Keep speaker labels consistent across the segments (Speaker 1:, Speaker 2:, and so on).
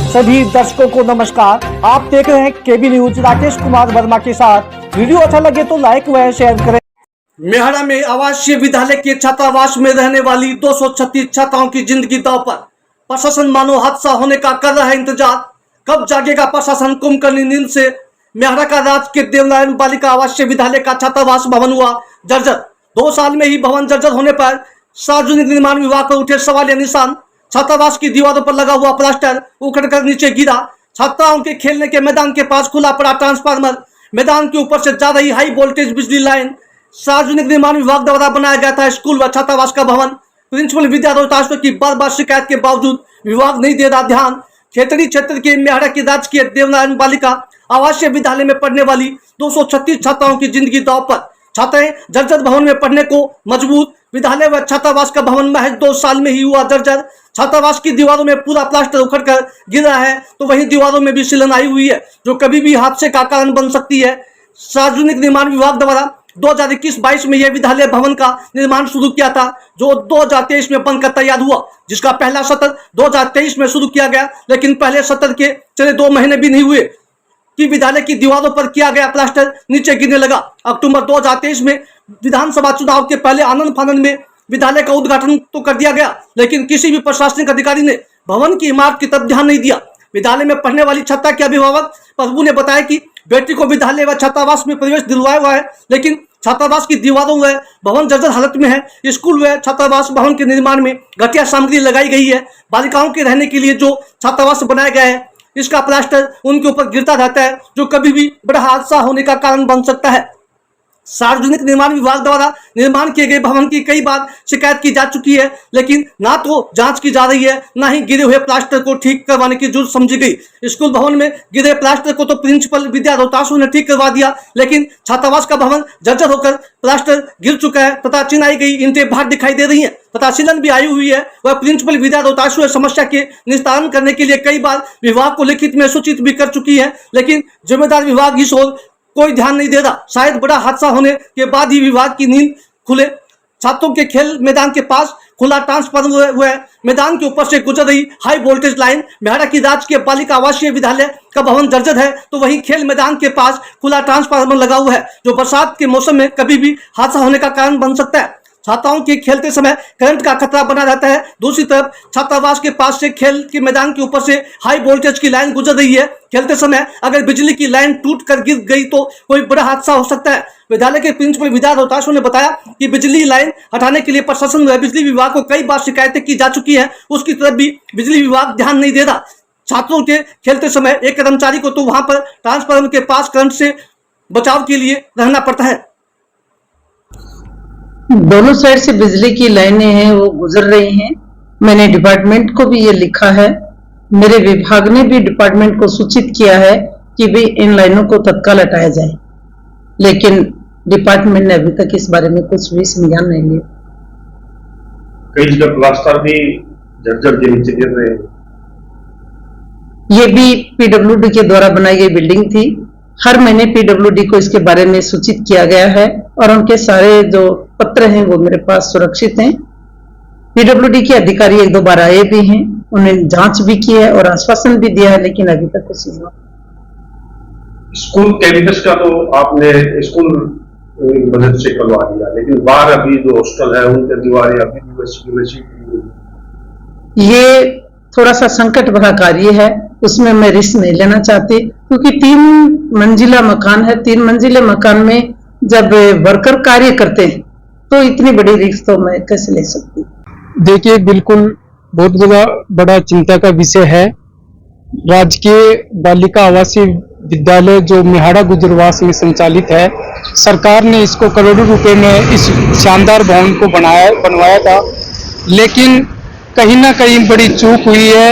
Speaker 1: सभी दर्शकों को नमस्कार। आप देख रहे हैं केबी न्यूज। राकेश कुमार वर्मा के साथ। वीडियो अच्छा लगे तो लाइक व शेयर करें। मेहरा में आवासीय विद्यालय के छात्रावास में रहने वाली 236 छात्राओं की जिंदगी दांव पर। प्रशासन मानो हादसा होने का कर रहा है इंतजार। कब जागेगा प्रशासन? कुंभकर्णी नींद से मेहरा का राजकीय देवनारायण बालिका आवासीय विद्यालय का छात्रावास भवन हुआ जर्जर। 2 साल में ही भवन जर्जर होने पर सार्वजनिक निर्माण विभाग पर उठे सवाल या निशान। छात्रावास की दीवारों पर लगा हुआ प्लास्टर उखड़कर नीचे गिरा। छात्राओं के खेलने के मैदान के पास खुला पड़ा ट्रांसफार्मर। मैदान के ऊपर से जा रही हाई वोल्टेज बिजली लाइन। सार्वजनिक निर्माण विभाग द्वारा बनाया गया था स्कूल व छात्रावास का भवन। प्रिंसिपल विद्या रोहतास की बार-बार शिकायत के बावजूद विभाग नहीं दे रहा ध्यान। खेतड़ी क्षेत्र के मेहरा की राजकीय देवनारायण बालिका आवासीय विद्यालय में पढ़ने वाली 236 छात्राओं की जिंदगी दांव पर। छात्राएं जर्जर भवन में पढ़ने को मजबूर। विद्यालय व छात्रावास का भवन महज 2 साल में ही हुआ जर्जर। छात्रावास की दीवारों में पूरा प्लास्टर उखड़कर गिर रहा है तो वहीं दीवारों में भी सिलन आई हुई है जो कभी भी हादसे का कारण बन सकती है। सार्वजनिक निर्माण विभाग द्वारा 2021-22 में यह विद्यालय भवन का निर्माण शुरू किया था जो 2023 में बनकर तैयार हुआ, जिसका पहला सत्र 2023 में शुरू किया गया। लेकिन पहले सत्र के चले 2 महीने भी नहीं हुए कि विद्यालय की दीवारों पर किया गया प्लास्टर नीचे गिरने लगा। अक्टूबर 2023 में विधानसभा चुनाव के पहले आनंद फानंद में विद्यालय का उद्घाटन तो कर दिया गया, लेकिन किसी भी प्रशासनिक अधिकारी ने भवन की इमारत की तरफ ध्यान नहीं दिया। विद्यालय में पढ़ने वाली छात्रा के अभिभावक प्रभु ने बताया कि बेटी को विद्यालय व छात्रावास में प्रवेश दिलवाया हुआ है, लेकिन छात्रावास की दीवारों व भवन जर्जर हालत में है। स्कूल व छात्रावास भवन के निर्माण में घटिया सामग्री लगाई गई है। बालिकाओं के रहने के लिए जो छात्रावास बनाया गया है इसका प्लास्टर उनके ऊपर गिरता रहता है जो कभी भी बड़ा हादसा होने का कारण बन सकता है। सार्वजनिक निर्माण विभाग द्वारा निर्माण किए गए भवन की कई बार शिकायत की जा चुकी है, लेकिन ना तो जांच की जा रही है ना ही गिरे हुए प्लास्टर को ठीक करवाने की जरूरत समझी गई। स्कूल भवन में गिरे प्लास्टर को तो प्रिंसिपल विद्या रोहतास ने ठीक करवा दिया, लेकिन छात्रावास का भवन जर्जर होकर प्लास्टर गिर चुका है तथा चिनाई गई ईंटें बाहर दिखाई दे रही है तथा सिलन भी आई हुई है। वह प्रिंसिपल विद्या रोहतास समस्या के निस्तारण करने के लिए कई बार विभाग को लिखित में सूचित भी कर चुकी है, लेकिन जिम्मेदार विभाग इस ओर कोई ध्यान नहीं दे रहा। शायद बड़ा हादसा होने के बाद ही विभाग की नींद खुले। छात्रों के खेल मैदान के पास खुला ट्रांसफार्मर हुआ है। मैदान के ऊपर से गुजर रही हाई वोल्टेज लाइन। मेहरा की राजकीय बालिका आवासीय विद्यालय का भवन जर्जर है तो वहीं खेल मैदान के पास खुला ट्रांसफार्मर लगा हुआ है जो बरसात के मौसम में कभी भी हादसा होने का कारण बन सकता है। छात्राओं के खेलते समय करंट का खतरा बना रहता है। दूसरी तरफ छात्रावास के पास से खेल के मैदान के ऊपर से हाई वोल्टेज की लाइन गुजर रही है। खेलते समय अगर बिजली की लाइन टूट कर गिर गई तो कोई बड़ा हादसा हो सकता है। विद्यालय के प्रिंसिपल विद्या रोहतास ने बताया कि बिजली लाइन हटाने के लिए प्रशासन व बिजली विभाग को कई बार शिकायतें की जा चुकी है, उसकी तरफ भी बिजली विभाग ध्यान नहीं दे रहा। छात्रों के खेलते समय एक कर्मचारी को तो वहां पर ट्रांसफार्मर के पास करंट से बचाव के लिए रहना पड़ता है।
Speaker 2: दोनों साइड से बिजली की लाइनें हैं वो गुजर रही हैं। मैंने डिपार्टमेंट को भी ये लिखा है। मेरे विभाग ने भी डिपार्टमेंट को सूचित किया है कि भी इन लाइनों को तत्काल हटाया जाए, लेकिन डिपार्टमेंट ने अभी तक इस बारे में कुछ भी संज्ञान नहीं लिया।
Speaker 3: कई जगह प्लास्टर भी जर्जर के नीचे गिर रहे हैं।
Speaker 2: ये भी पीडब्ल्यूडी के द्वारा बनाई गई बिल्डिंग थी। हर महीने पीडब्ल्यूडी को इसके बारे में सूचित किया गया है और उनके सारे जो पत्र हैं वो मेरे पास सुरक्षित हैं। पीडब्ल्यूडी के अधिकारी 1-2 बार आए भी हैं, उन्हें जांच भी की है और आश्वासन भी दिया है, लेकिन अभी तक कुछ नहीं हुआ।
Speaker 3: स्कूल कैंपस का तो आपने स्कूल मदद से करवा दिया, लेकिन बाहर अभी जो हॉस्टल है उनके दीवारें अभी भी वैसी
Speaker 2: ये थोड़ा सा संकट भरा कार्य है, उसमें मैं रिस्क नहीं लेना चाहती क्योंकि 3 मंजिला मकान है। 3 मंजिले मकान में जब वर्कर कार्य करते हैं तो इतनी बड़ी रिस्क तो मैं कैसे ले सकती।
Speaker 4: देखिए, बिल्कुल बहुत बड़ा चिंता का विषय है। राजकीय बालिका आवासीय विद्यालय जो मेहरा गुजरवास में संचालित है, सरकार ने इसको करोड़ों रुपए में इस शानदार भवन को बनवाया था, लेकिन कहीं ना कहीं बड़ी चूक हुई है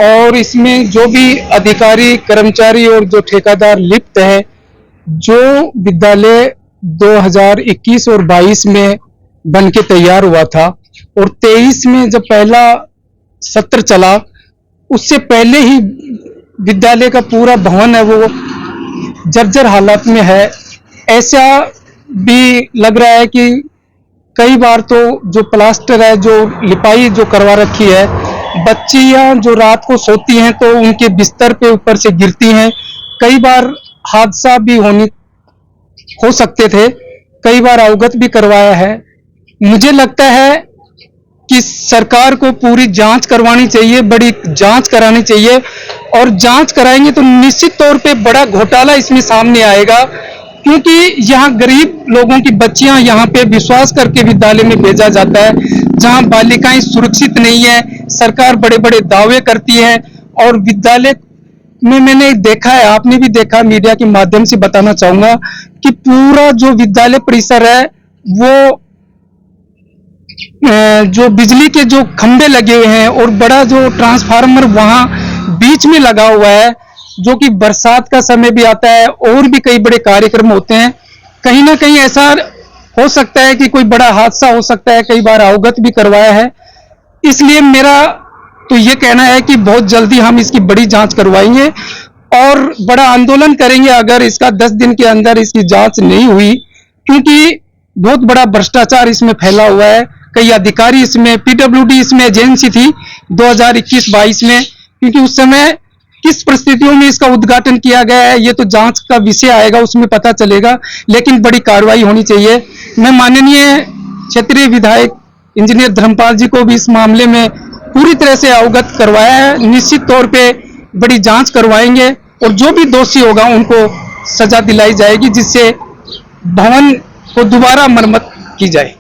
Speaker 4: और इसमें जो भी अधिकारी कर्मचारी और जो ठेकेदार लिप्त है, जो विद्यालय 2021 और 22 में बन के तैयार हुआ था और 23 में जब पहला सत्र चला उससे पहले ही विद्यालय का पूरा भवन है वो जर्जर हालत में है। ऐसा भी लग रहा है कि कई बार तो जो प्लास्टर है, जो लिपाई जो करवा रखी है, बच्चियां जो रात को सोती हैं तो उनके बिस्तर पे ऊपर से गिरती हैं। कई बार हादसा भी हो सकते थे, कई बार अवगत भी करवाया है। मुझे लगता है कि सरकार को पूरी जांच करवानी चाहिए, बड़ी जांच करानी चाहिए, और जांच कराएंगे तो निश्चित तौर पे बड़ा घोटाला इसमें सामने आएगा, क्योंकि यहाँ गरीब लोगों की बच्चियां यहाँ पे विश्वास करके विद्यालय में भेजा जाता है, जहाँ बालिकाएं सुरक्षित नहीं है। सरकार बड़े बड़े दावे करती है, और विद्यालय में मैंने देखा है, आपने भी देखा, मीडिया के माध्यम से बताना चाहूंगा कि पूरा जो विद्यालय परिसर है वो जो बिजली के जो खंभे लगे हुए हैं और बड़ा जो ट्रांसफार्मर वहां बीच में लगा हुआ है, जो कि बरसात का समय भी आता है और भी कई बड़े कार्यक्रम होते हैं। कहीं ना कहीं ऐसा हो सकता है कि कोई बड़ा हादसा हो सकता है, कई बार अवगत भी करवाया है। इसलिए मेरा तो ये कहना है कि बहुत जल्दी हम इसकी बड़ी जांच करवाएंगे और बड़ा आंदोलन करेंगे अगर इसका 10 दिन के अंदर इसकी जांच नहीं हुई, क्योंकि बहुत बड़ा भ्रष्टाचार इसमें फैला हुआ है। कई अधिकारी इसमें, पीडब्ल्यूडी इसमें एजेंसी थी 2021-22 में, क्योंकि उस समय किस परिस्थितियों में इसका उद्घाटन किया गया है ये तो जांच का विषय आएगा, उसमें पता चलेगा, लेकिन बड़ी कार्रवाई होनी चाहिए। मैं माननीय क्षेत्रीय विधायक इंजीनियर धर्मपाल जी को भी इस मामले में पूरी तरह से अवगत करवाया है। निश्चित तौर पे बड़ी जांच करवाएंगे और जो भी दोषी होगा उनको सजा दिलाई जाएगी, जिससे भवन को दोबारा मरम्मत की जाए।